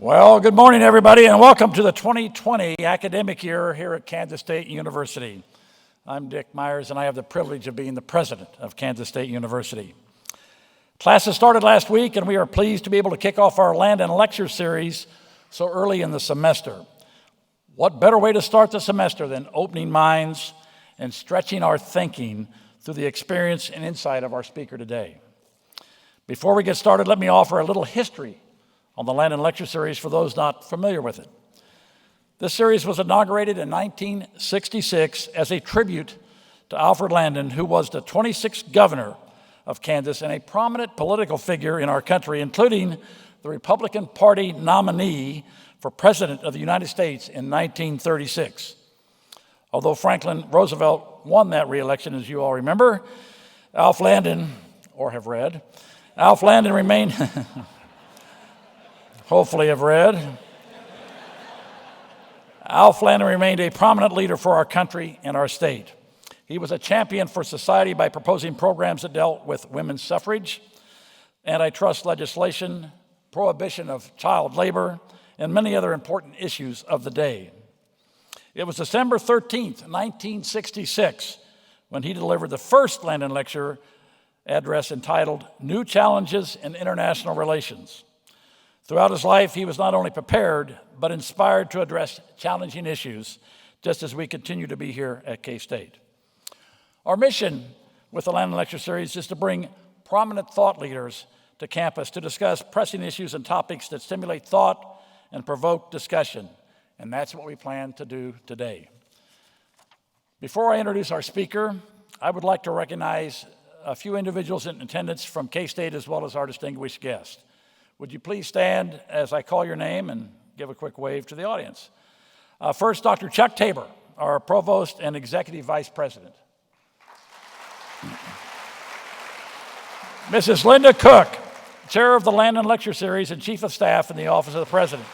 Well, good morning, everybody, and welcome to the 2020 academic year here at Kansas State University. I'm Dick Myers, and I have the privilege of being the president of Kansas State University. Classes started last week, and we are pleased to be able to kick off our Landon Lecture series so early in the semester. What better way to start the semester than opening minds and stretching our thinking through the experience and insight of our speaker today. Before we get started, let me offer a little history on the Landon Lecture series for those not familiar with it. This series was inaugurated in 1966 as a tribute to Alfred Landon, who was the 26th governor of Kansas and a prominent political figure in our country, including the Republican Party nominee for President of the United States in 1936. Although Franklin Roosevelt won that re-election, as you all remember, Alf Landon remained... hopefully have read. Alf Landon remained a prominent leader for our country and our state. He was a champion for society by proposing programs that dealt with women's suffrage, antitrust legislation, prohibition of child labor, and many other important issues of the day. It was December 13th, 1966, when he delivered the first Landon Lecture address entitled New Challenges in International Relations. Throughout his life, he was not only prepared, but inspired to address challenging issues, just as we continue to be here at K-State. Our mission with the Landon Lecture Series is to bring prominent thought leaders to campus to discuss pressing issues and topics that stimulate thought and provoke discussion, and that's what we plan to do today. Before I introduce our speaker, I would like to recognize a few individuals in attendance from K-State as well as our distinguished guest. Would you please stand as I call your name and give a quick wave to the audience? First, Dr. Chuck Tabor, our Provost and Executive Vice President. Mrs. Linda Cook, Chair of the Landon Lecture Series and Chief of Staff in the Office of the President.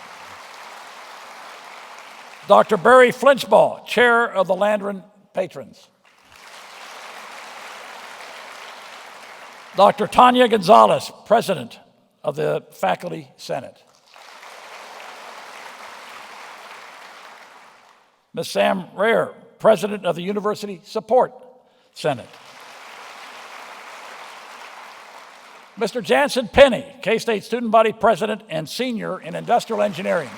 Dr. Barry Flinchball, Chair of the Landon Patrons. Dr. Tanya Gonzalez, President of the Faculty Senate. Ms. Sam Rare, President of the University Support Senate. Mr. Jansen Penny, K-State Student Body President and Senior in Industrial Engineering.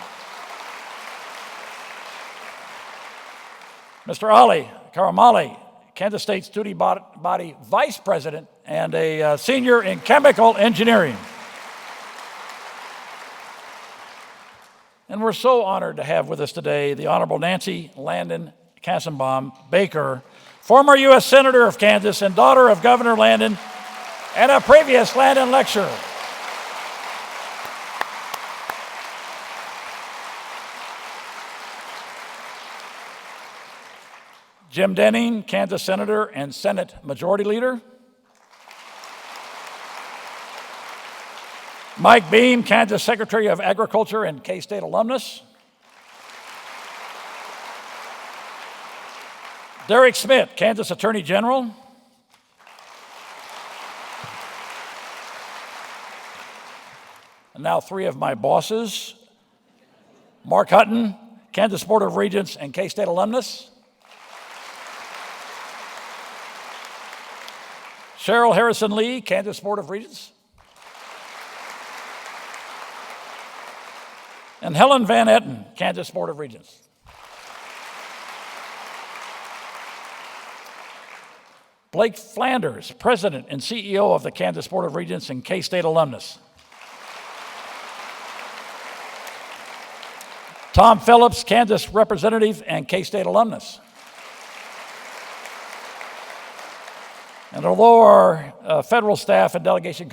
Mr. Ali Karamali, Kansas State Student Body Vice President and a Senior in Chemical Engineering. And we're so honored to have with us today the Honorable Nancy Landon Kassenbaum Baker, former U.S. Senator of Kansas and daughter of Governor Landon and a previous Landon Lecturer. Jim Denning, Kansas Senator and Senate Majority Leader. Mike Beam, Kansas Secretary of Agriculture and K-State alumnus. Derek Smith, Kansas Attorney General. And now three of my bosses. Mark Hutton, Kansas Board of Regents and K-State alumnus. Cheryl Harrison Lee, Kansas Board of Regents. And Helen Van Etten, Kansas Board of Regents. Blake Flanders, President and CEO of the Kansas Board of Regents and K-State alumnus. Tom Phillips, Kansas Representative and K-State alumnus. And although our federal staff and delegation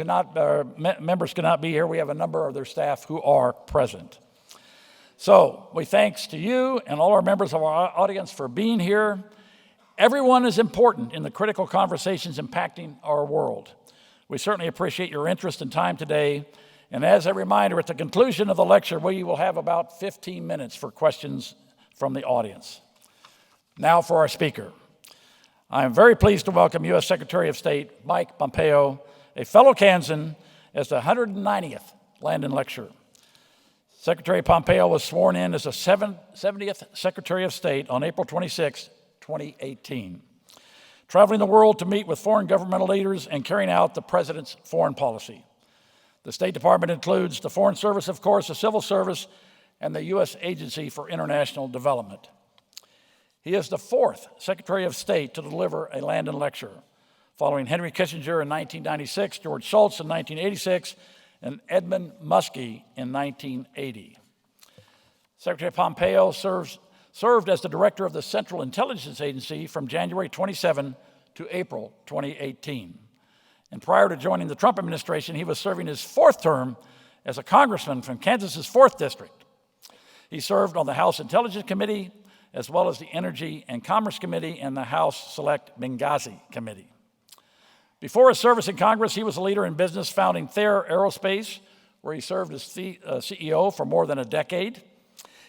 members could not be here, we have a number of their staff who are present. So we thanks to you and all our members of our audience for being here. Everyone is important in the critical conversations impacting our world. We certainly appreciate your interest and time today. And as a reminder, at the conclusion of the lecture, we will have about 15 minutes for questions from the audience. Now for our speaker. I am very pleased to welcome U.S. Secretary of State Mike Pompeo, a fellow Kansan, as the 190th Landon Lecturer. Secretary Pompeo was sworn in as the 70th Secretary of State on April 26, 2018, traveling the world to meet with foreign governmental leaders and carrying out the President's foreign policy. The State Department includes the Foreign Service, of course, the Civil Service, and the U.S. Agency for International Development. He is the fourth Secretary of State to deliver a Landon Lecture, following Henry Kissinger in 1996, George Shultz in 1986, and Edmund Muskie in 1980. Secretary Pompeo served as the director of the Central Intelligence Agency from January 27 to April 2018. And prior to joining the Trump administration, he was serving his fourth term as a congressman from Kansas's 4th District. He served on the House Intelligence Committee, as well as the Energy and Commerce Committee and the House Select Benghazi Committee. Before his service in Congress, he was a leader in business, founding Thayer Aerospace, where he served as CEO for more than a decade.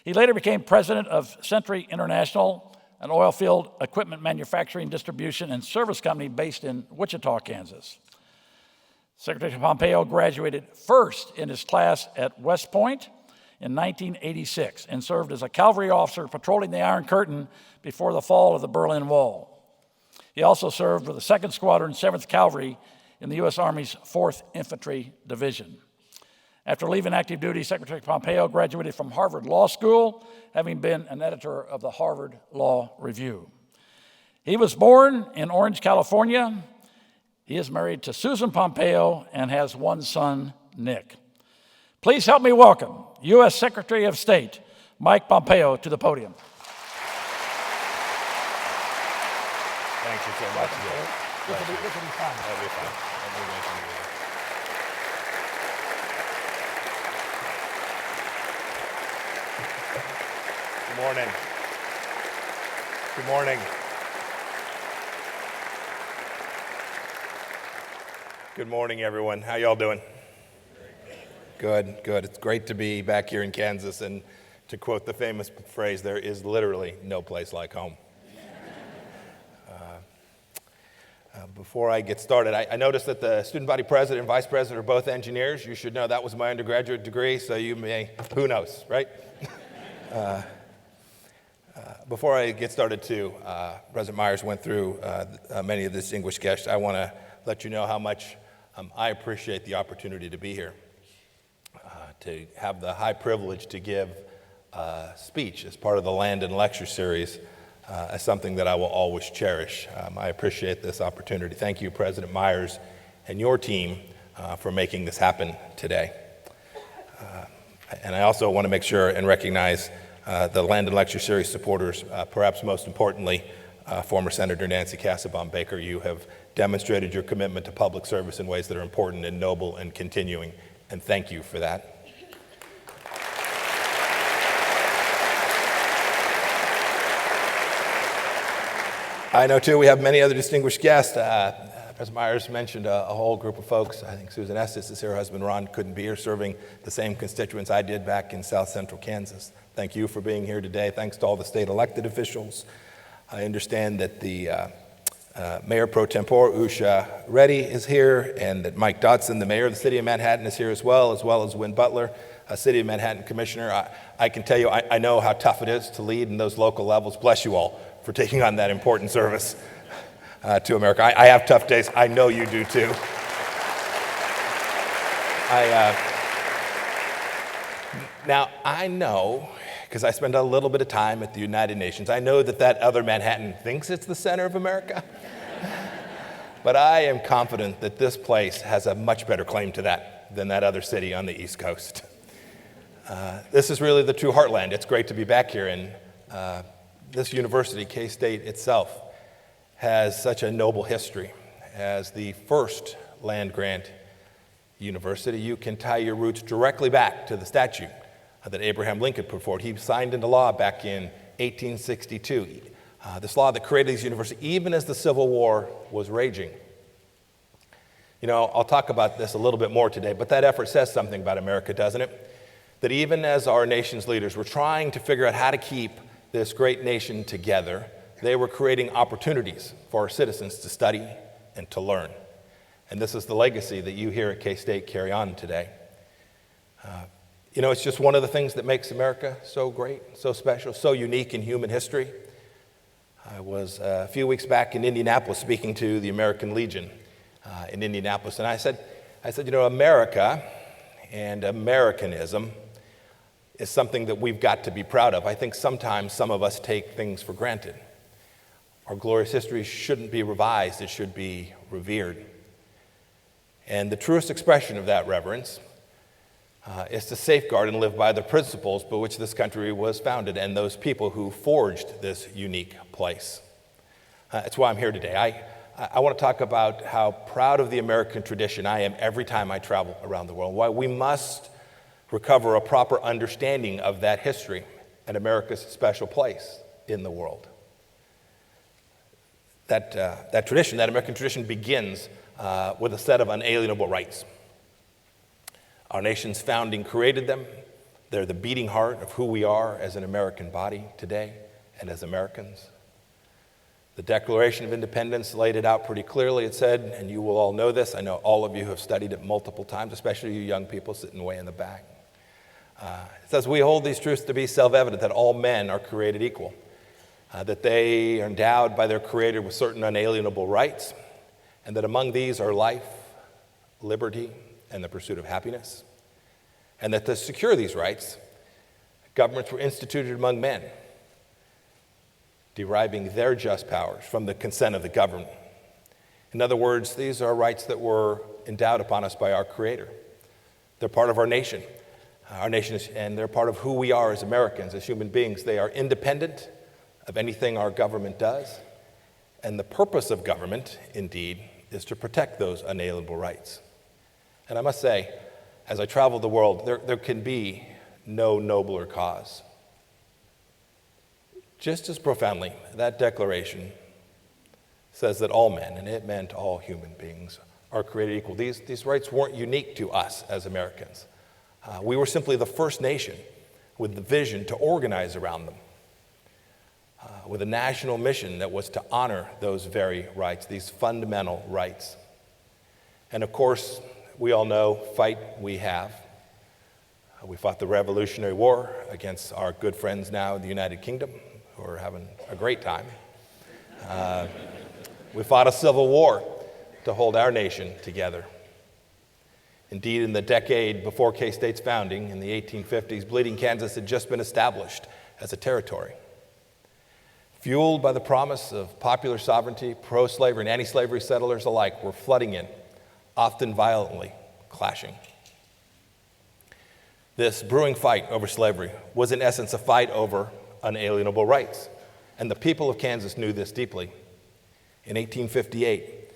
He later became president of Century International, an oil field equipment manufacturing, distribution, and service company based in Wichita, Kansas. Secretary Pompeo graduated first in his class at West Point in 1986 and served as a cavalry officer patrolling the Iron Curtain before the fall of the Berlin Wall. He also served with the 2nd Squadron, 7th Cavalry in the U.S. Army's 4th Infantry Division. After leaving active duty, Secretary Pompeo graduated from Harvard Law School, having been an editor of the Harvard Law Review. He was born in Orange, California. He is married to Susan Pompeo and has one son, Nick. Please help me welcome U.S. Secretary of State Mike Pompeo to the podium. Thank you so much. This will be fun. That'll be fun. Good morning. Good morning. Good morning, everyone. How y'all doing? Good. It's great to be back here in Kansas, and to quote the famous phrase, there is literally no place like home. Before I get started, I noticed that the student body president and vice president are both engineers. You should know that was my undergraduate degree, so you may, who knows, right? Before I get started too, President Myers went through many of the distinguished guests. I want to let you know how much I appreciate the opportunity to be here, to have the high privilege to give a speech as part of the Landon Lecture series. As something that I will always cherish. I appreciate this opportunity. Thank you, President Myers and your team for making this happen today. And I also want to make sure and recognize the Landon Lecture Series supporters, perhaps most importantly, former Senator Nancy Casaubon Baker. You have demonstrated your commitment to public service in ways that are important and noble and continuing, and thank you for that. I know, too, we have many other distinguished guests. President Myers mentioned a whole group of folks. I think Susan Estes is here. Her husband, Ron, couldn't be here, serving the same constituents I did back in South Central Kansas. Thank you for being here today. Thanks to all the state elected officials. I understand that the Mayor Pro Tempore, Usha Reddy, is here, and that Mike Dotson, the mayor of the city of Manhattan, is here as well as Wynn Butler, a city of Manhattan commissioner. I can tell you, I know how tough it is to lead in those local levels. Bless you all for taking on that important service to America. I have tough days. I know you do too. Now, I know, because I spend a little bit of time at the United Nations, I know that other Manhattan thinks it's the center of America. But I am confident that this place has a much better claim to that than that other city on the East Coast. This is really the true heartland. It's great to be back here, and this university, K-State itself, has such a noble history. As the first land-grant university, you can tie your roots directly back to the statute that Abraham Lincoln put forward. He signed into law back in 1862, this law that created these universities, even as the Civil War was raging. You know, I'll talk about this a little bit more today, but that effort says something about America, doesn't it? That even as our nation's leaders were trying to figure out how to keep this great nation together, they were creating opportunities for our citizens to study and to learn. And this is the legacy that you here at K-State carry on today. You know, it's just one of the things that makes America so great, so special, so unique in human history. I was a few weeks back in Indianapolis speaking to the American Legion in Indianapolis, and I said, you know, America and Americanism is something that we've got to be proud of. I think sometimes some of us take things for granted. Our glorious history shouldn't be revised, it should be revered. And the truest expression of that reverence is to safeguard and live by the principles by which this country was founded and those people who forged this unique place. That's why I'm here today. I want to talk about how proud of the American tradition I am every time I travel around the world, why we must recover a proper understanding of that history and America's special place in the world. That American tradition begins with a set of unalienable rights. Our nation's founding created them. They're the beating heart of who we are as an American body today and as Americans. The Declaration of Independence laid it out pretty clearly. It said, and you will all know this, I know all of you have studied it multiple times, especially you young people sitting way in the back. It says, we hold these truths to be self-evident, that all men are created equal, that they are endowed by their Creator with certain unalienable rights, and that among these are life, liberty, and the pursuit of happiness, and that to secure these rights, governments were instituted among men, deriving their just powers from the consent of the governed. In other words, these are rights that were endowed upon us by our Creator. They're part of our nation, and they're part of who we are as Americans, as human beings. They are independent of anything our government does, and the purpose of government, indeed, is to protect those unalienable rights. And I must say, as I travel the world, there can be no nobler cause. Just as profoundly, that declaration says that all men, and it meant all human beings, are created equal. These rights weren't unique to us as Americans. We were simply the first nation with the vision to organize around them, with a national mission that was to honor those very rights, these fundamental rights. And of course, we all know, fight we have. We fought the Revolutionary War against our good friends now in the United Kingdom, who are having a great time. We fought a civil war to hold our nation together. Indeed, in the decade before K-State's founding, in the 1850s, Bleeding Kansas had just been established as a territory. Fueled by the promise of popular sovereignty, pro-slavery and anti-slavery settlers alike were flooding in, often violently clashing. This brewing fight over slavery was in essence a fight over unalienable rights, and the people of Kansas knew this deeply. In 1858,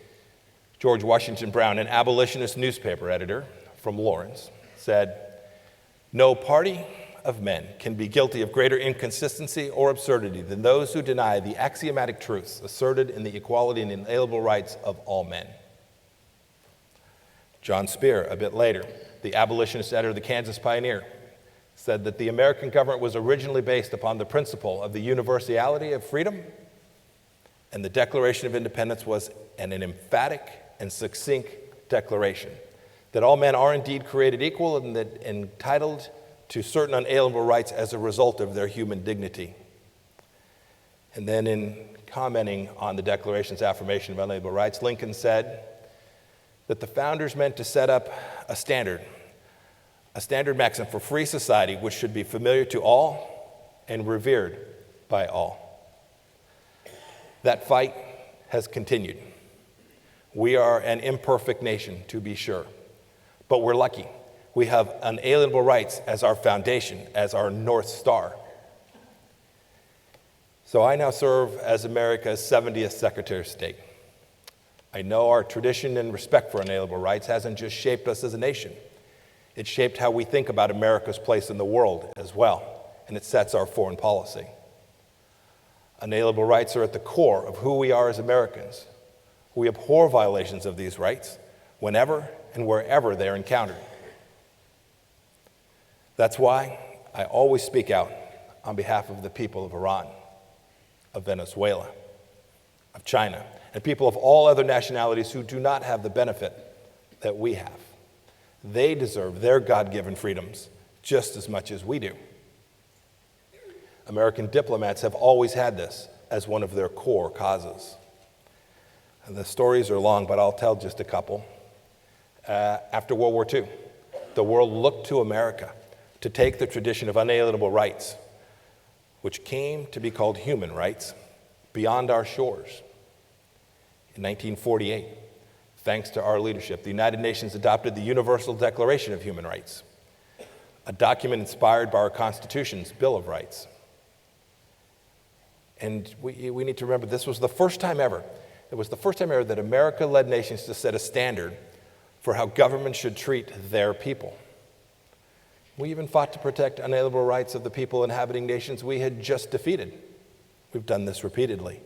George Washington Brown, an abolitionist newspaper editor from Lawrence, said, "No party of men can be guilty of greater inconsistency or absurdity than those who deny the axiomatic truths asserted in the equality and inalienable rights of all men." John Spear, a bit later, the abolitionist editor of the Kansas Pioneer, said that the American government was originally based upon the principle of the universality of freedom, and the Declaration of Independence was an emphatic and succinct declaration that all men are indeed created equal and that entitled to certain unalienable rights as a result of their human dignity. And then in commenting on the Declaration's affirmation of unalienable rights, Lincoln said that the founders meant to set up a standard maxim for free society which should be familiar to all and revered by all. That fight has continued. We are an imperfect nation, to be sure, but we're lucky. We have unalienable rights as our foundation, as our North Star. So I now serve as America's 70th Secretary of State. I know our tradition and respect for unalienable rights hasn't just shaped us as a nation. It shaped how we think about America's place in the world as well, and it sets our foreign policy. Unalienable rights are at the core of who we are as Americans. We abhor violations of these rights whenever and wherever they are encountered. That's why I always speak out on behalf of the people of Iran, of Venezuela, of China, and people of all other nationalities who do not have the benefit that we have. They deserve their God-given freedoms just as much as we do. American diplomats have always had this as one of their core causes. And the stories are long, but I'll tell just a couple. After World War II, the world looked to America to take the tradition of unalienable rights, which came to be called human rights, beyond our shores. In 1948, thanks to our leadership, the United Nations adopted the Universal Declaration of Human Rights, a document inspired by our Constitution's Bill of Rights. And we need to remember this was the first time ever. It was the first time ever that America led nations to set a standard for how governments should treat their people. We even fought to protect unalienable rights of the people inhabiting nations we had just defeated. We've done this repeatedly.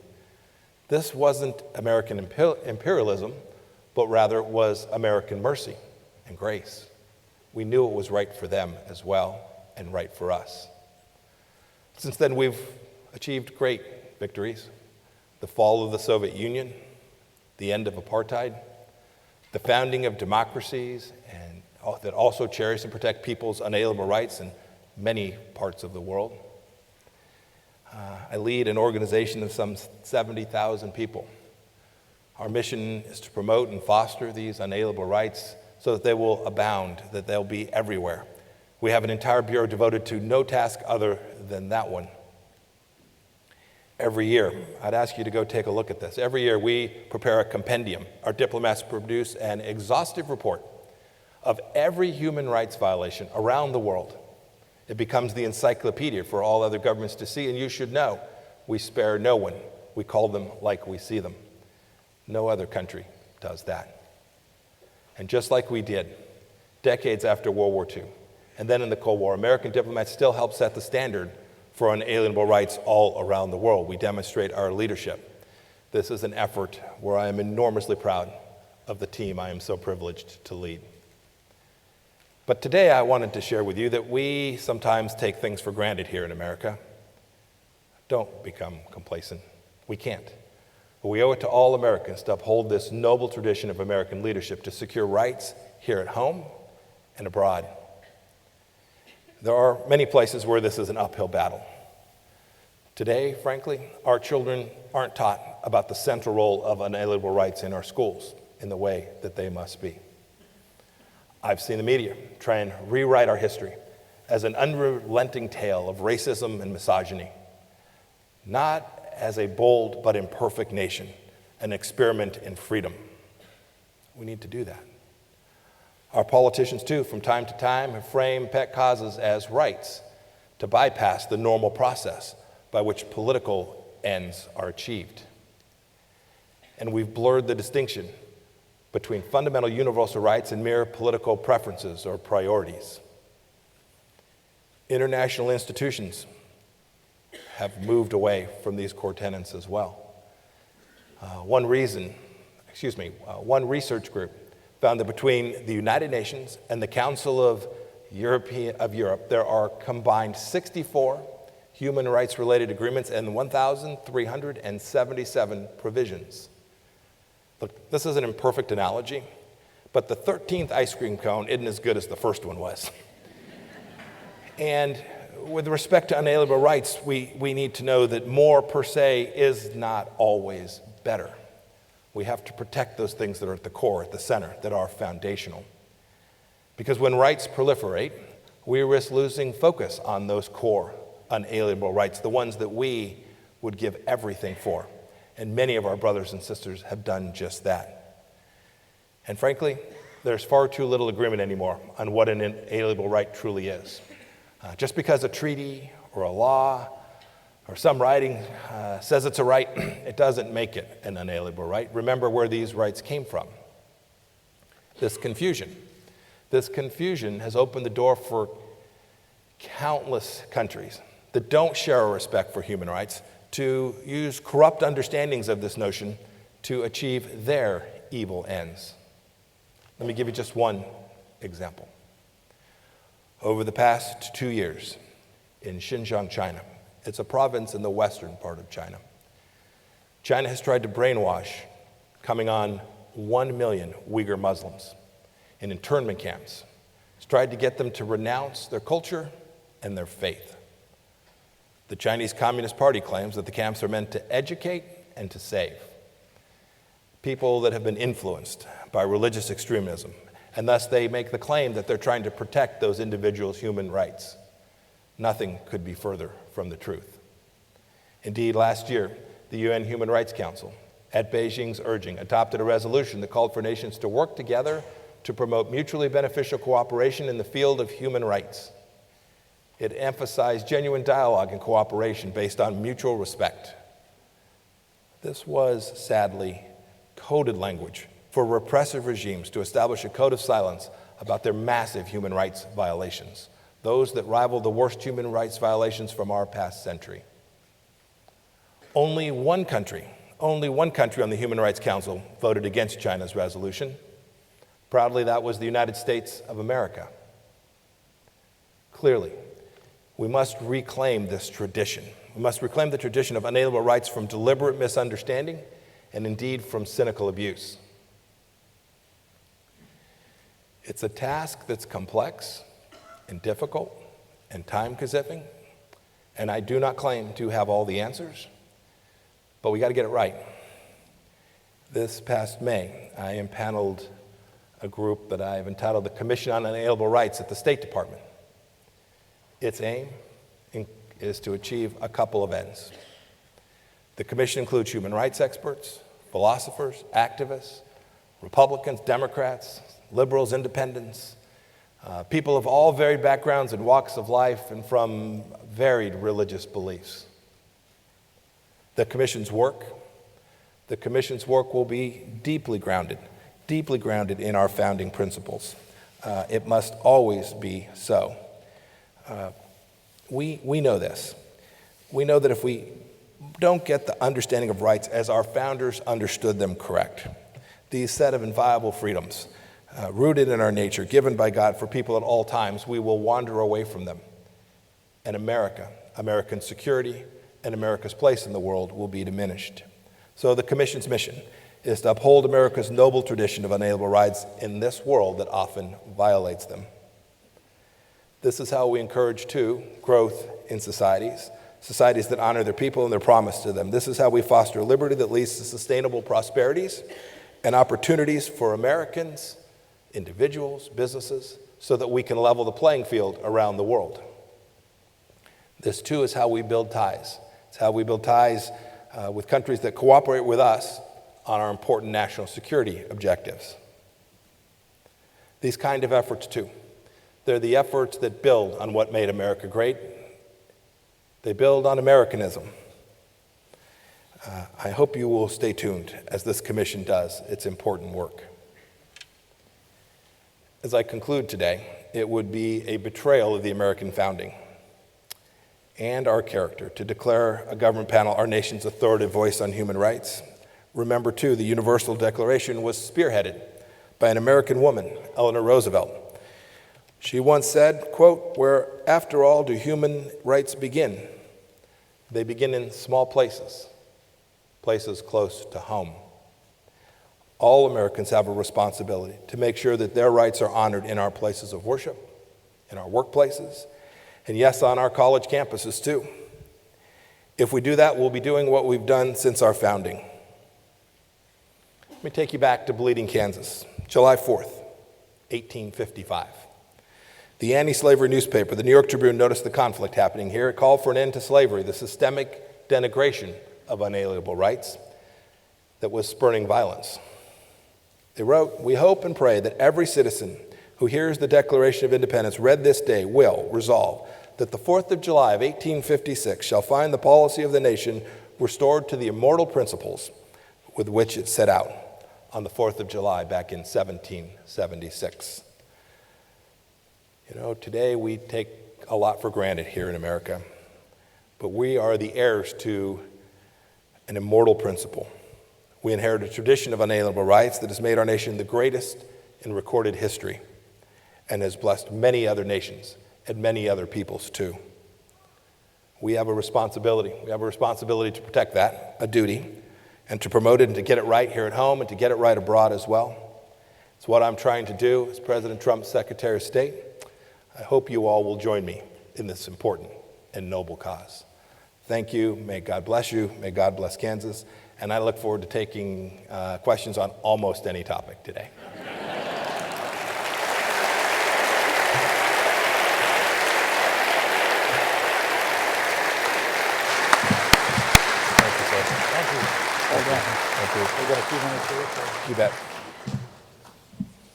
This wasn't American imperialism, but rather it was American mercy and grace. We knew it was right for them as well, and right for us. Since then, we've achieved great victories. The fall of the Soviet Union, the end of apartheid, the founding of democracies and that also cherish and protect people's unalienable rights in many parts of the world. I lead an organization of some 70,000 people. Our mission is to promote and foster these unalienable rights so that they will abound, that they'll be everywhere. We have an entire bureau devoted to no task other than that one. Every year, I'd ask you to go take a look at this. Every year we prepare a compendium. Our diplomats produce an exhaustive report of every human rights violation around the world. It becomes the encyclopedia for all other governments to see, and you should know we spare no one. We call them like we see them. No other country does that. And just like we did decades after World War II, and then in the Cold War, American diplomats still help set the standard for unalienable rights all around the world. We demonstrate our leadership. This is an effort where I am enormously proud of the team I am so privileged to lead. But today I wanted to share with you that we sometimes take things for granted here in America. Don't become complacent. We can't. But we owe it to all Americans to uphold this noble tradition of American leadership to secure rights here at home and abroad. There are many places where this is an uphill battle. Today, frankly, our children aren't taught about the central role of unalienable rights in our schools in the way that they must be. I've seen the media try and rewrite our history as an unrelenting tale of racism and misogyny, not as a bold but imperfect nation, an experiment in freedom. We need to do that. Our politicians, too, from time to time, have framed pet causes as rights to bypass the normal process by which political ends are achieved. And we've blurred the distinction between fundamental universal rights and mere political preferences or priorities. International institutions have moved away from these core tenets as well. One research group found that between the United Nations and the Council of Europe, there are combined 64 human rights-related agreements and 1,377 provisions. Look, this is an imperfect analogy, but the 13th ice cream cone isn't as good as the first one was. And with respect to unalienable rights, we need to know that more per se is not always better. We have to protect those things that are at the core, at the center, that are foundational. Because when rights proliferate, we risk losing focus on those core unalienable rights, the ones that we would give everything for. And many of our brothers and sisters have done just that. And frankly, there's far too little agreement anymore on what an inalienable right truly is. Just because a treaty or a law or some writing says it's a right, it doesn't make it an unalienable right. Remember where these rights came from. This confusion has opened the door for countless countries that don't share a respect for human rights to use corrupt understandings of this notion to achieve their evil ends. Let me give you just one example. Over the past 2 years in Xinjiang, China, it's a province in the western part of China, China has tried to brainwash coming on 1 million Uyghur Muslims in internment camps. It's tried to get them to renounce their culture and their faith. The Chinese Communist Party claims that the camps are meant to educate and to save people that have been influenced by religious extremism, and thus they make the claim that they're trying to protect those individuals' human rights. Nothing could be further from the truth. Indeed, last year, the UN Human Rights Council, at Beijing's urging, adopted a resolution that called for nations to work together to promote mutually beneficial cooperation in the field of human rights. It emphasized genuine dialogue and cooperation based on mutual respect. This was, sadly, coded language for repressive regimes to establish a code of silence about their massive human rights violations, those that rival the worst human rights violations from our past century. Only one country on the Human Rights Council voted against China's resolution. Proudly, that was the United States of America. Clearly, we must reclaim this tradition. We must reclaim the tradition of unalienable rights from deliberate misunderstanding and indeed from cynical abuse. It's a task that's complex and difficult and time-consuming, and I do not claim to have all the answers, but we got to get it right. This past May, I impaneled a group that I've entitled the Commission on Unalienable Rights at the State Department. Its aim is to achieve a couple of ends. The commission includes human rights experts, philosophers, activists, Republicans, Democrats, liberals, independents, people of all varied backgrounds and walks of life and from varied religious beliefs. The commission's work will be deeply grounded in our founding principles. It must always be so. We know this. We know that if we don't get the understanding of rights as our founders understood them correct, these set of inviolable freedoms, rooted in our nature, given by God for people at all times, we will wander away from them. And American security, and America's place in the world will be diminished. So the Commission's mission is to uphold America's noble tradition of unalienable rights in this world that often violates them. This is how we encourage, too, growth in societies that honor their people and their promise to them. This is how we foster liberty that leads to sustainable prosperities and opportunities for Americans, individuals, businesses, so that we can level the playing field around the world. This, too, is how we build ties. It's how we build ties with countries that cooperate with us on our important national security objectives. These kind of efforts, too, they're the efforts that build on what made America great. They build on Americanism. I hope you will stay tuned as this commission does its important work. As I conclude today, it would be a betrayal of the American founding and our character to declare a government panel our nation's authoritative voice on human rights. Remember, too, the Universal Declaration was spearheaded by an American woman, Eleanor Roosevelt. She once said, quote, "Where, after all, do human rights begin? They begin in small places, places close to home." All Americans have a responsibility to make sure that their rights are honored in our places of worship, in our workplaces, and yes, on our college campuses, too. If we do that, we'll be doing what we've done since our founding. Let me take you back to Bleeding, Kansas, July 4th, 1855. The anti-slavery newspaper, the New York Tribune, noticed the conflict happening here. It called for an end to slavery, the systemic denigration of unalienable rights that was spurning violence. They wrote, "We hope and pray that every citizen who hears the Declaration of Independence read this day will resolve that the 4th of July of 1856 shall find the policy of the nation restored to the immortal principles with which it set out on the 4th of July back in 1776. You know, today we take a lot for granted here in America, but we are the heirs to an immortal principle. We inherit a tradition of unalienable rights that has made our nation the greatest in recorded history and has blessed many other nations and many other peoples too. We have a responsibility. We have a responsibility to protect that, a duty, and to promote it and to get it right here at home and to get it right abroad as well. It's what I'm trying to do as President Trump's Secretary of State. I hope you all will join me in this important and noble cause. Thank you. May God bless you. May God bless Kansas. And I look forward to taking questions on almost any topic today. Thank you. Well done. Thank you. We've got a few minutes here. You bet.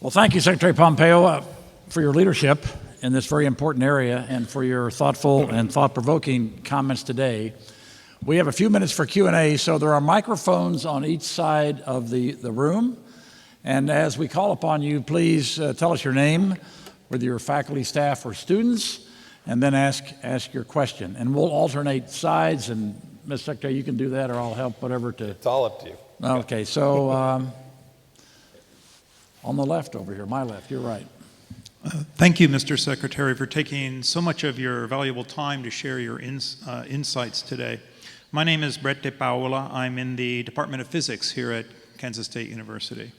Well, thank you, Secretary Pompeo, for your leadership in this very important area and for your thoughtful and thought-provoking comments today. We have a few minutes for Q&A, so there are microphones on each side of the room. And as we call upon you, please tell us your name, whether you're faculty, staff, or students, and then ask your question. And we'll alternate sides, and Ms. Secretary, you can do that, or I'll help, whatever to... It's all up to you. Okay, so on the left over here, my left, you're right. Thank you, Mr. Secretary, for taking so much of your valuable time to share your insights today. My name is Brett De Paola. I'm in the Department of Physics here at Kansas State University.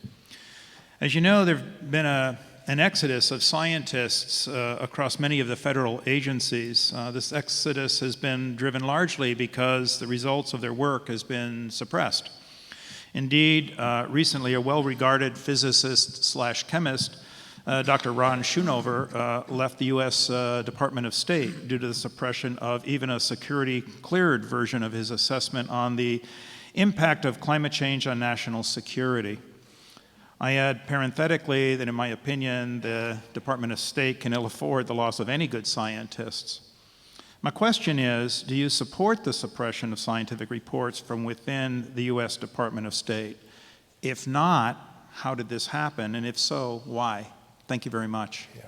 As you know, there have been an exodus of scientists across many of the federal agencies. This exodus has been driven largely because the results of their work has been suppressed. Indeed, recently a well-regarded physicist/chemist, Dr. Ron Schoonover, left the U.S. Department of State due to the suppression of even a security-cleared version of his assessment on the impact of climate change on national security. I add parenthetically that in my opinion, the Department of State can ill afford the loss of any good scientists. My question is, do you support the suppression of scientific reports from within the U.S. Department of State? If not, how did this happen? And if so, why? Thank you very much. Yeah.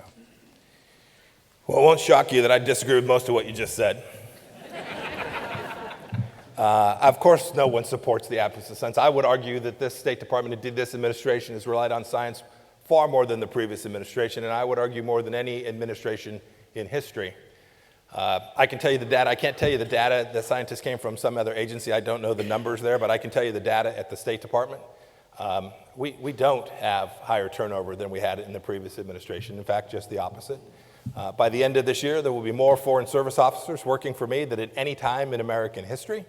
Well, it won't shock you that I disagree with most of what you just said. Of course, no one supports the absence of science. I would argue that this State Department that did this administration has relied on science far more than the previous administration, and I would argue more than any administration in history. I can tell you the data. I can't tell you the data. The scientists came from some other agency. I don't know the numbers there, but I can tell you the data at the State Department. We don't have higher turnover than we had in the previous administration. In fact, just the opposite. By the end of this year, there will be more Foreign Service officers working for me than at any time in American history.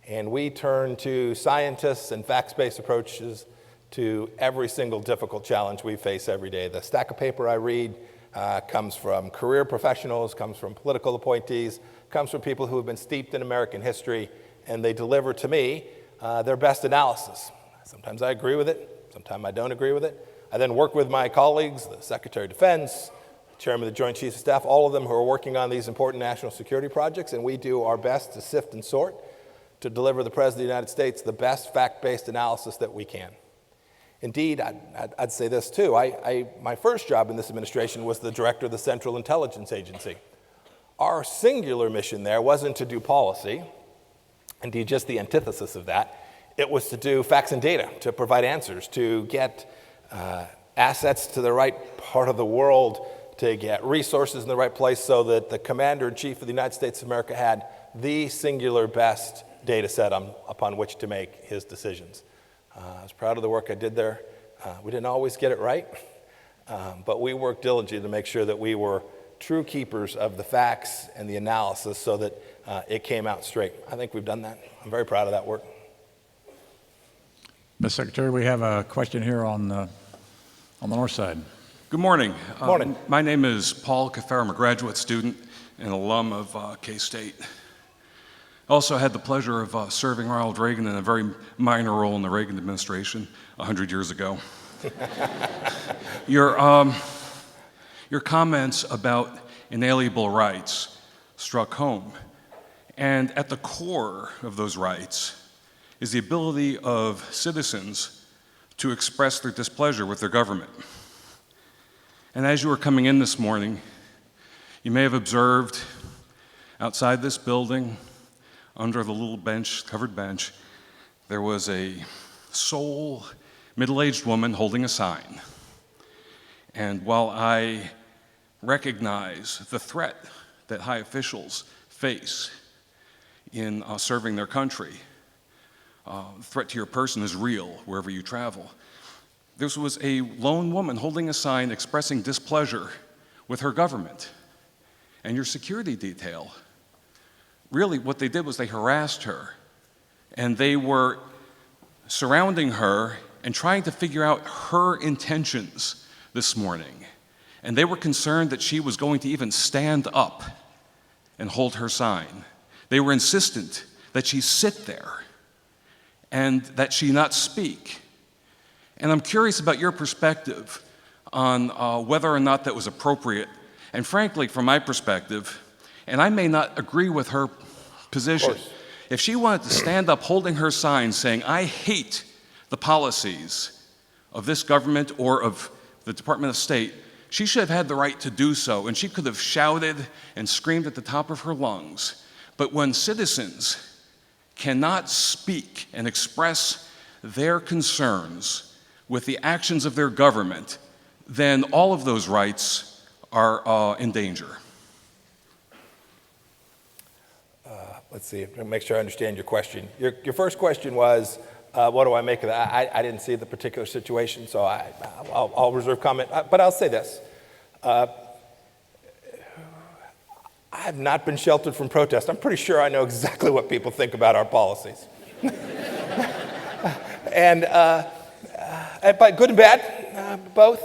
And we turn to scientists and facts-based approaches to every single difficult challenge we face every day. The stack of paper I read comes from career professionals, comes from political appointees, comes from people who have been steeped in American history, and they deliver to me their best analysis. Sometimes I agree with it, sometimes I don't agree with it. I then work with my colleagues, the Secretary of Defense, the Chairman of the Joint Chiefs of Staff, all of them who are working on these important national security projects, and we do our best to sift and sort to deliver the President of the United States the best fact-based analysis that we can. Indeed, I'd say this too. My first job in this administration was the director of the Central Intelligence Agency. Our singular mission there wasn't to do policy, indeed just the antithesis of that. It was to do facts and data, to provide answers, to get assets to the right part of the world, to get resources in the right place so that the Commander-in-Chief of the United States of America had the singular best data set upon which to make his decisions. I was proud of the work I did there. We didn't always get it right, but we worked diligently to make sure that we were true keepers of the facts and the analysis so that it came out straight. I think we've done that. I'm very proud of that work. Ms. Secretary, we have a question here on the north side. Good morning. Morning. My name is Paul Kafar. I'm a graduate student and alum of K-State. I also had the pleasure of serving Ronald Reagan in a very minor role in the Reagan administration 100 years ago. Your comments about inalienable rights struck home. And at the core of those rights is the ability of citizens to express their displeasure with their government. And as you were coming in this morning, you may have observed outside this building, under the little bench, covered bench, there was a sole middle-aged woman holding a sign. And while I recognize the threat that high officials face in serving their country, the threat to your person is real wherever you travel. This was a lone woman holding a sign expressing displeasure with her government. And your security detail, really what they did was they harassed her, and they were surrounding her and trying to figure out her intentions this morning. And they were concerned that she was going to even stand up and hold her sign. They were insistent that she sit there and that she not speak. And I'm curious about your perspective on whether or not that was appropriate. And frankly, from my perspective, and I may not agree with her position, if she wanted to stand up holding her sign saying, I hate the policies of this government or of the Department of State, she should have had the right to do so, and she could have shouted and screamed at the top of her lungs. But when citizens cannot speak and express their concerns with the actions of their government, then all of those rights are in danger. Let's see, let me make sure I understand your question. Your first question was, what do I make of that? I didn't see the particular situation, so I'll reserve comment. But I'll say this. I have not been sheltered from protest. I'm pretty sure I know exactly what people think about our policies. And but good and bad, both.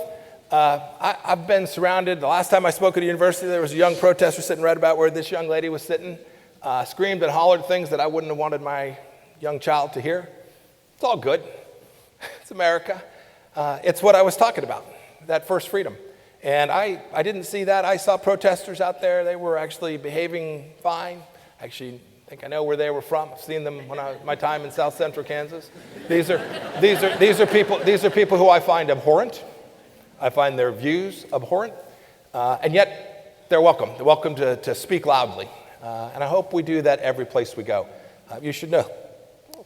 I've been surrounded. The last time I spoke at a university, there was a young protester sitting right about where this young lady was sitting, screamed and hollered things that I wouldn't have wanted my young child to hear. It's all good. It's America. It's what I was talking about, that first freedom. And I didn't see that. I saw protesters out there. They were actually behaving fine. Actually, I think I know where they were from. I've seen them when my time in South Central Kansas. These are people who I find abhorrent. I find their views abhorrent. And yet, they're welcome. They're welcome to speak loudly. And I hope we do that every place we go. You should know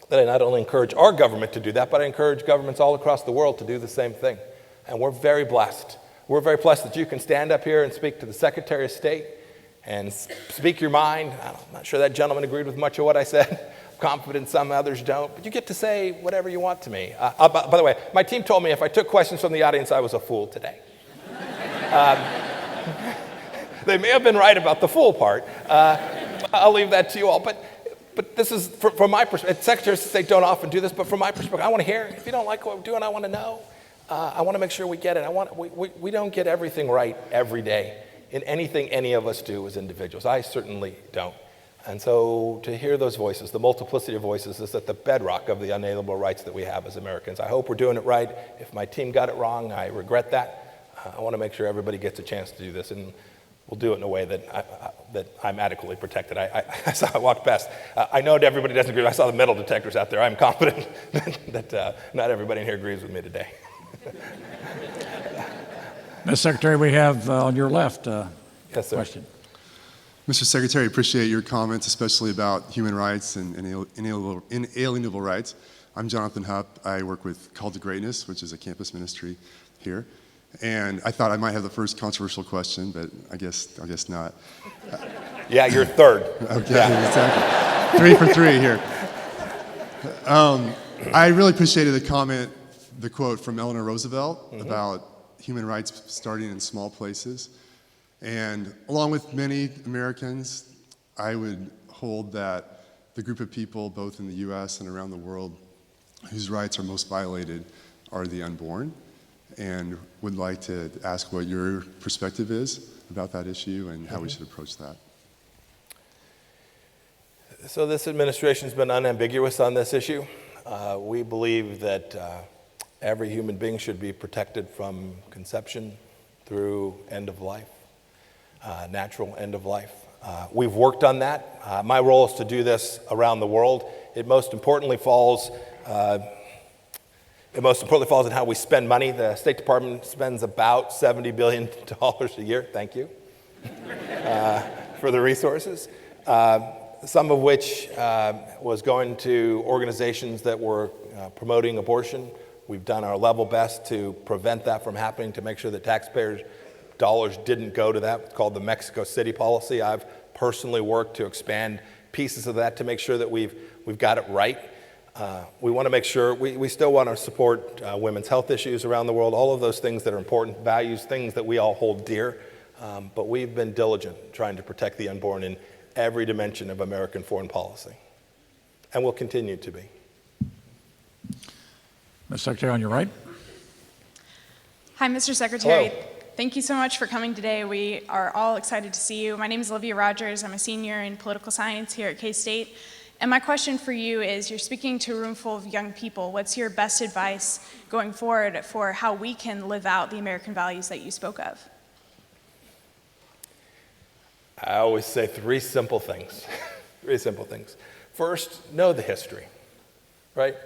that I not only encourage our government to do that, but I encourage governments all across the world to do the same thing. And we're very blessed. We're very blessed that you can stand up here and speak to the Secretary of State and speak your mind. I'm not sure that gentleman agreed with much of what I said. I'm confident some others don't. But you get to say whatever you want to me. By the way, my team told me if I took questions from the audience, I was a fool today. They may have been right about the fool part. I'll leave that to you all. But this is, from my perspective, Secretaries of State don't often do this, but from my perspective, I want to hear. If you don't like what we're doing, I want to know. I want to make sure we get it. We don't get everything right every day in anything any of us do as individuals. I certainly don't. And so to hear those voices, the multiplicity of voices, is at the bedrock of the unalienable rights that we have as Americans. I hope we're doing it right. If my team got it wrong, I regret that. I want to make sure everybody gets a chance to do this, and we'll do it in a way that I'm adequately protected. I saw I walked past. I know everybody doesn't agree. I saw the metal detectors out there. I'm confident that not everybody in here agrees with me today. Mr. Secretary, we have on your left Yes, sir. question. Mr. Secretary, appreciate your comments, especially about human rights and inalienable rights. I'm Jonathan Hupp. I work with Call to Greatness, which is a campus ministry here. And I thought I might have the first controversial question, but I guess not. Yeah, you're third. Okay, Yeah. exactly. 3 for 3 here. I really appreciated the quote from Eleanor Roosevelt about human rights starting in small places. And along with many Americans, I would hold that the group of people, both in the US and around the world, whose rights are most violated are the unborn. And would like to ask what your perspective is about that issue and how we should approach that. So this administration's been unambiguous on this issue. We believe that every human being should be protected from conception through end of life, natural end of life. We've worked on that. My role is to do this around the world. It most importantly falls in how we spend money. The State Department spends about $70 billion a year. Thank you for the resources. Some of which was going to organizations that were promoting abortion. We've done our level best to prevent that from happening, to make sure that taxpayers' dollars didn't go to that. It's called the Mexico City policy. I've personally worked to expand pieces of that to make sure that we've got it right. We want to make sure, we still want to support women's health issues around the world, all of those things that are important, values, things that we all hold dear. but we've been diligent trying to protect the unborn in every dimension of American foreign policy, and will continue to be. Ms. Secretary, on your right. Hi, Mr. Secretary. Hello. Thank you so much for coming today. We are all excited to see you. My name is Olivia Rogers. I'm a senior in political science here at K-State. And my question for you is, you're speaking to a room full of young people. What's your best advice going forward for how we can live out the American values that you spoke of? I always say three simple things. Three simple things. First, know the history, right?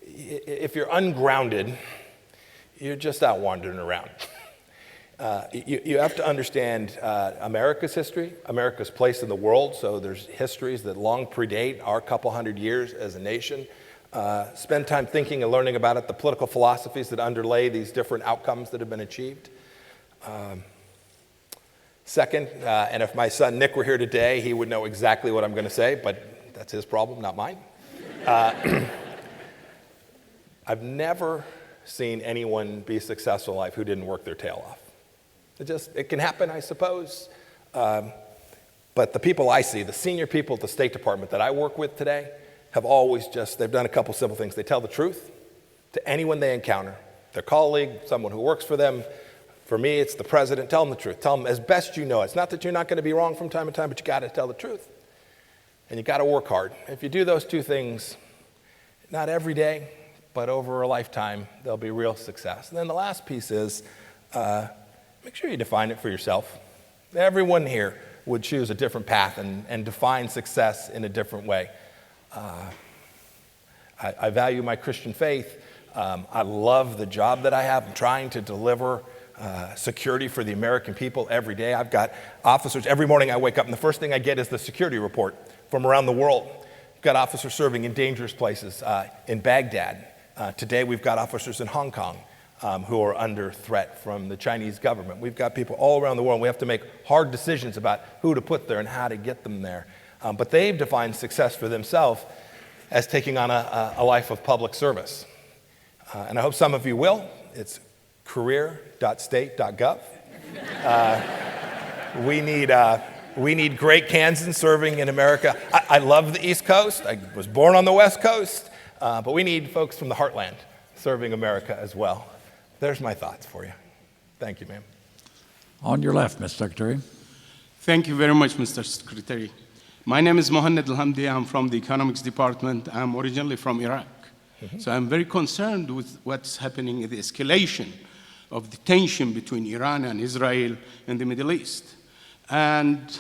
If you're ungrounded, you're just out wandering around. You have to understand America's history, America's place in the world. So there's histories that long predate our couple hundred years as a nation. Spend time thinking and learning about it, the political philosophies that underlay these different outcomes that have been achieved. Second, and if my son Nick were here today, he would know exactly what I'm going to say, but that's his problem, not mine. I've never seen anyone be successful in life who didn't work their tail off. It can happen, I suppose. But the people I see, the senior people at the State Department that I work with today, have always they've done a couple simple things. They tell the truth to anyone they encounter, their colleague, someone who works for them. For me, it's the president. Tell them the truth. Tell them as best you know. It's not that you're not going to be wrong from time to time, but you got to tell the truth. And you got to work hard. If you do those two things, not every day, but over a lifetime, there'll be real success. And then the last piece is, make sure you define it for yourself. Everyone here would choose a different path and define success in a different way. I value my Christian faith. I love the job that I have. I'm trying to deliver security for the American people every day. I've got officers. Every morning I wake up and the first thing I get is the security report from around the world. We've got officers serving in dangerous places in Baghdad. Today we've got officers in Hong Kong who are under threat from the Chinese government. We've got people all around the world. We have to make hard decisions about who to put there and how to get them there. But they've defined success for themselves as taking on a life of public service. And I hope some of you will. It's career.state.gov. We need great Kansans serving in America. I love the East Coast. I was born on the West Coast. But we need folks from the heartland serving America as well. There's my thoughts for you. Thank you, ma'am. On your left, Ms. Secretary. Thank you very much, Mr. Secretary. My name is Mohanad Alhamdi. I'm from the economics department. I'm originally from Iraq. So I'm very concerned with what's happening in the escalation of the tension between Iran and Israel in the Middle East. And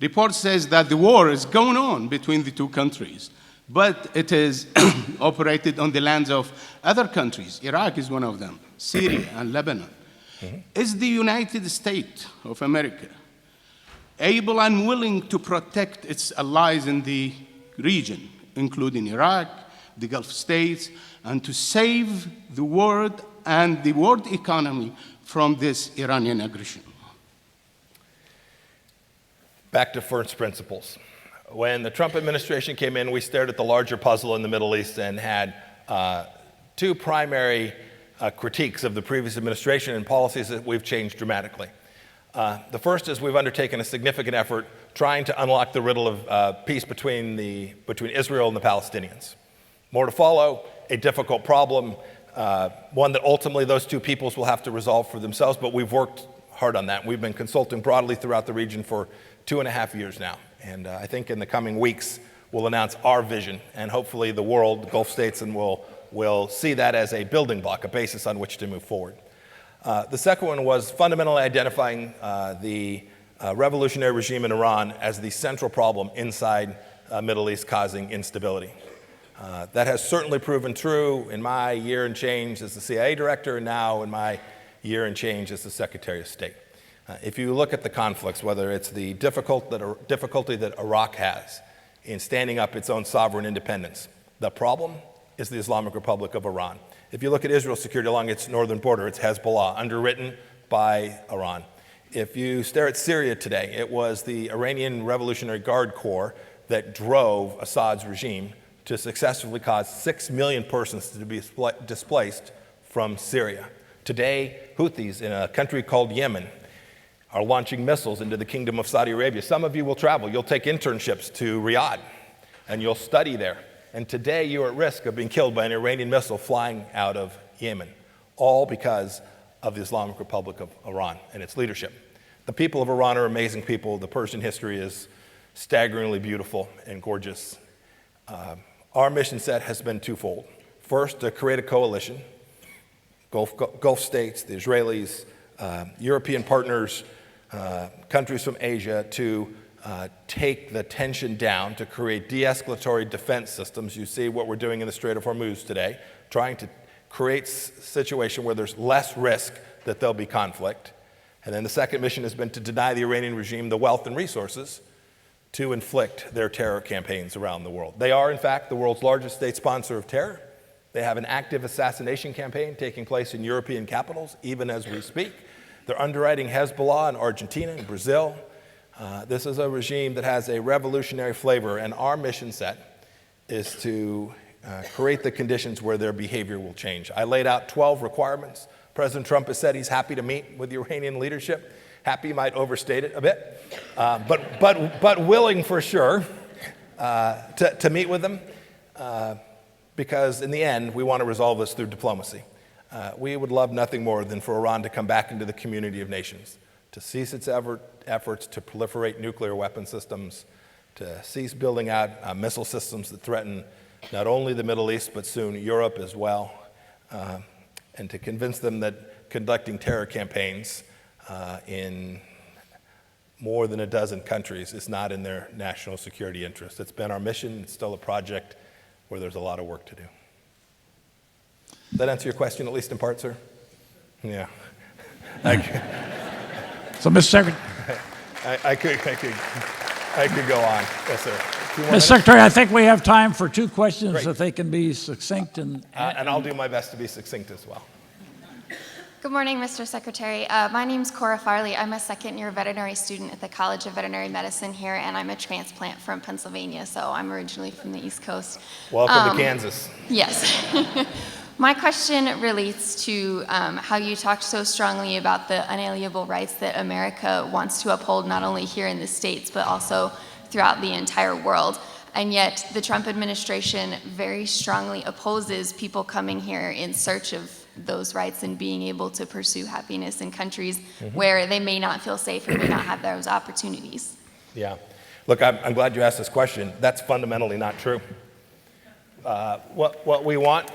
report says that the war is going on between the two countries, but it is operated on the lands of other countries. Iraq is one of them, Syria and Lebanon. Is the United States of America able and willing to protect its allies in the region, including Iraq, the Gulf states, and to save the world and the world economy from this Iranian aggression? Back to first principles. When the Trump administration came in, we stared at the larger puzzle in the Middle East and had two primary critiques of the previous administration and policies that we've changed dramatically. The first is we've undertaken a significant effort trying to unlock the riddle of peace between Israel and the Palestinians. More to follow, a difficult problem, one that ultimately those two peoples will have to resolve for themselves, but we've worked hard on that. We've been consulting broadly throughout the region for 2.5 years now. And I think in the coming weeks, we'll announce our vision, and hopefully the world, the Gulf states, and will see that as a building block, a basis on which to move forward. The second one was fundamentally identifying the revolutionary regime in Iran as the central problem inside Middle East causing instability. That has certainly proven true in my year and change as the CIA director, and now in my year and change as the Secretary of State. If you look at the conflicts, whether it's the difficulty that Iraq has in standing up its own sovereign independence, the problem is the Islamic Republic of Iran. If you look at Israel's security along its northern border, it's Hezbollah, underwritten by Iran. If you stare at Syria today, it was the Iranian Revolutionary Guard Corps that drove Assad's regime to successfully cause 6 million persons to be displaced from Syria. Today, Houthis in a country called Yemen are launching missiles into the Kingdom of Saudi Arabia. Some of you will travel. You'll take internships to Riyadh, and you'll study there. And today, you're at risk of being killed by an Iranian missile flying out of Yemen, all because of the Islamic Republic of Iran and its leadership. The people of Iran are amazing people. The Persian history is staggeringly beautiful and gorgeous. Our mission set has been twofold. First, to create a coalition, Gulf states, the Israelis, European partners, countries from Asia, to take the tension down, to create de-escalatory defense systems. You see what we're doing in the Strait of Hormuz today, trying to create a situation where there's less risk that there'll be conflict. And then the second mission has been to deny the Iranian regime the wealth and resources to inflict their terror campaigns around the world. They are, in fact, the world's largest state sponsor of terror. They have an active assassination campaign taking place in European capitals, even as we speak. They're underwriting Hezbollah in Argentina and Brazil. This is a regime that has a revolutionary flavor, and our mission set is to create the conditions where their behavior will change. I laid out 12 requirements. President Trump has said he's happy to meet with the Iranian leadership. Happy might overstate it a bit, but willing for sure to meet with them, because in the end, we want to resolve this through diplomacy. We would love nothing more than for Iran to come back into the community of nations, to cease its efforts to proliferate nuclear weapon systems, to cease building out missile systems that threaten not only the Middle East, but soon Europe as well, and to convince them that conducting terror campaigns in more than a dozen countries is not in their national security interest. It's been our mission. It's still a project where there's a lot of work to do. Does that answer your question, at least in part, sir? Yeah. So, Mr. Secretary. I could go on. Yes, sir. Mr. Secretary, I think we have time for two questions. Great. If they can be succinct. And I'll do my best to be succinct as well. Good morning, Mr. Secretary. My name's Cora Farley. I'm a second-year veterinary student at the College of Veterinary Medicine here, and I'm a transplant from Pennsylvania, so I'm originally from the East Coast. Welcome to Kansas. Yes. My question relates to how you talked so strongly about the unalienable rights that America wants to uphold, not only here in the States, but also throughout the entire world. And yet the Trump administration very strongly opposes people coming here in search of those rights and being able to pursue happiness in countries where they may not feel safe or may not have those opportunities. Yeah. Look, I'm glad you asked this question. That's fundamentally not true. What we want.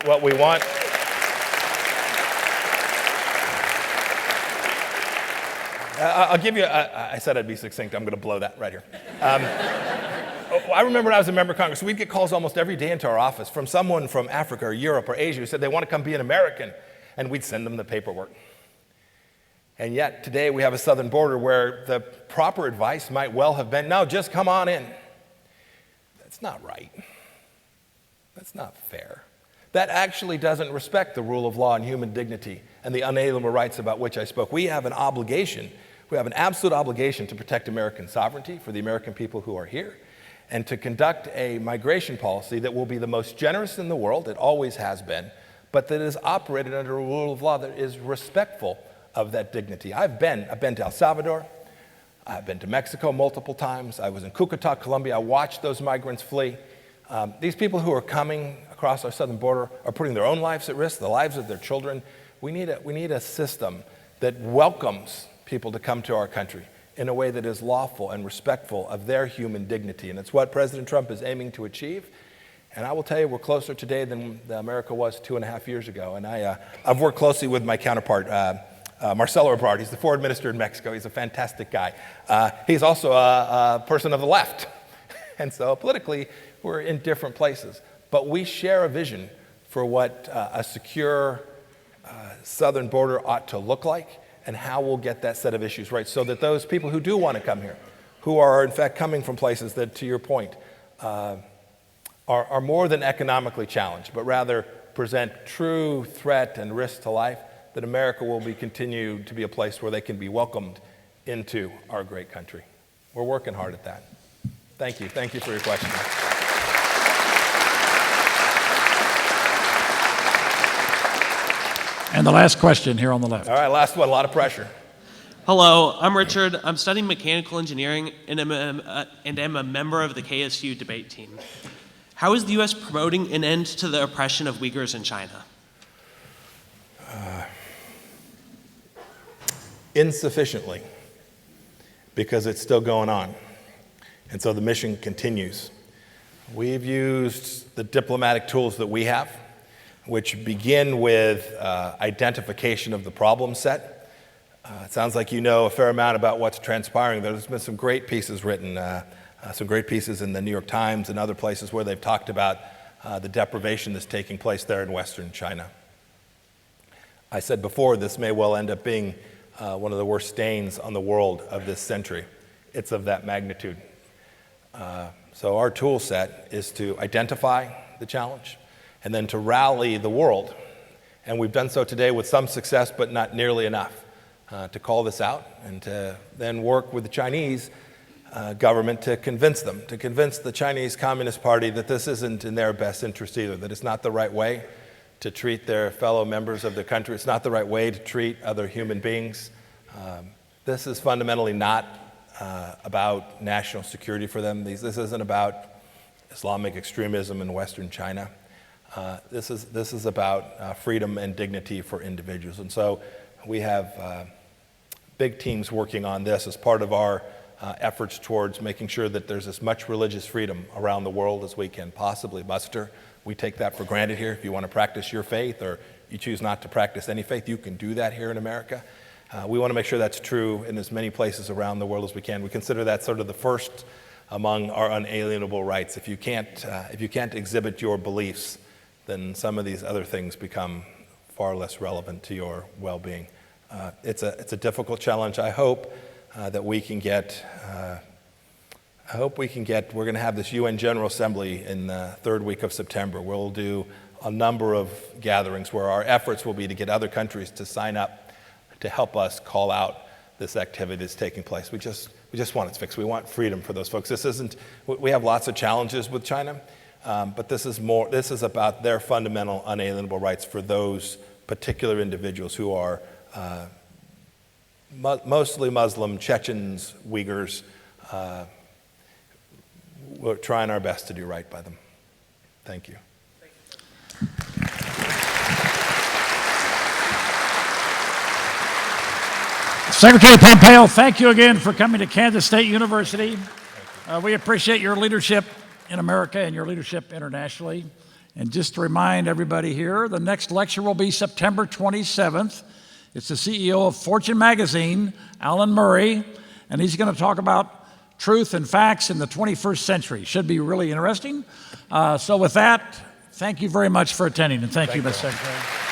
I'll give you, I said I'd be succinct. I'm going to blow that right here. I remember when I was a member of Congress, we'd get calls almost every day into our office from someone from Africa or Europe or Asia who said they want to come be an American, and we'd send them the paperwork. And yet today we have a southern border where the proper advice might well have been, no, just come on in. That's not right. That's not fair. That actually doesn't respect the rule of law and human dignity and the unalienable rights about which I spoke. We have an obligation, we have an absolute obligation to protect American sovereignty for the American people who are here, and to conduct a migration policy that will be the most generous in the world, it always has been, but that is operated under a rule of law that is respectful of that dignity. I've been to El Salvador, I've been to Mexico multiple times, I was in Cucuta, Colombia, I watched those migrants flee. These people who are coming across our southern border are putting their own lives at risk, the lives of their children. We need a system that welcomes people to come to our country in a way that is lawful and respectful of their human dignity. And it's what President Trump is aiming to achieve. And I will tell you, we're closer today than America was 2.5 years ago. And I've worked closely with my counterpart, Marcelo Ebrard. He's the foreign minister in Mexico. He's a fantastic guy. He's also a person of the left. And so politically, we're in different places. But we share a vision for what a secure southern border ought to look like and how we'll get that set of issues right so that those people who do want to come here, who are in fact coming from places that, to your point, are more than economically challenged, but rather present true threat and risk to life, that America will continue to be a place where they can be welcomed into our great country. We're working hard at that. Thank you. Thank you for your question. And the last question here on the left. All right, last one, a lot of pressure. Hello, I'm Richard. I'm studying mechanical engineering and am a member of the KSU debate team. How is the U.S. promoting an end to the oppression of Uyghurs in China? Insufficiently, because it's still going on. And so the mission continues. We've used the diplomatic tools that we have, which begin with identification of the problem set. It sounds like you know a fair amount about what's transpiring. There's been some great pieces written, some great pieces in the New York Times and other places where they've talked about the deprivation that's taking place there in Western China. I said before, this may well end up being one of the worst stains on the world of this century. It's of that magnitude. So our tool set is to identify the challenge and then to rally the world. And we've done so today with some success, but not nearly enough to call this out and to then work with the Chinese government to convince them, to convince the Chinese Communist Party that this isn't in their best interest either, that it's not the right way to treat their fellow members of the country. It's not the right way to treat other human beings. This is fundamentally not about national security for them. This isn't about Islamic extremism in Western China. This is about freedom and dignity for individuals. And so we have big teams working on this as part of our efforts towards making sure that there's as much religious freedom around the world as we can possibly muster. We take that for granted here. If you want to practice your faith or you choose not to practice any faith, you can do that here in America. We want to make sure that's true in as many places around the world as we can. We consider that sort of the first among our unalienable rights. If you can't exhibit your beliefs, then some of these other things become far less relevant to your well-being. It's a difficult challenge. I hope that we can get. We're going to have this UN General Assembly in the third week of September. We'll do a number of gatherings where our efforts will be to get other countries to sign up to help us call out this activity that's taking place. We just want it fixed. We want freedom for those folks. We have lots of challenges with China, but this is about their fundamental unalienable rights for those particular individuals who are mostly Muslim, Chechens, Uyghurs. We're trying our best to do right by them. Thank you. Secretary Pompeo, thank you again for coming to Kansas State University. We appreciate your leadership in America and your leadership internationally. And just to remind everybody here, the next lecture will be September 27th. It's the CEO of Fortune magazine, Alan Murray, and he's going to talk about truth and facts in the 21st century. Should be really interesting. So with that, thank you very much for attending, and thank you, Mr. Secretary.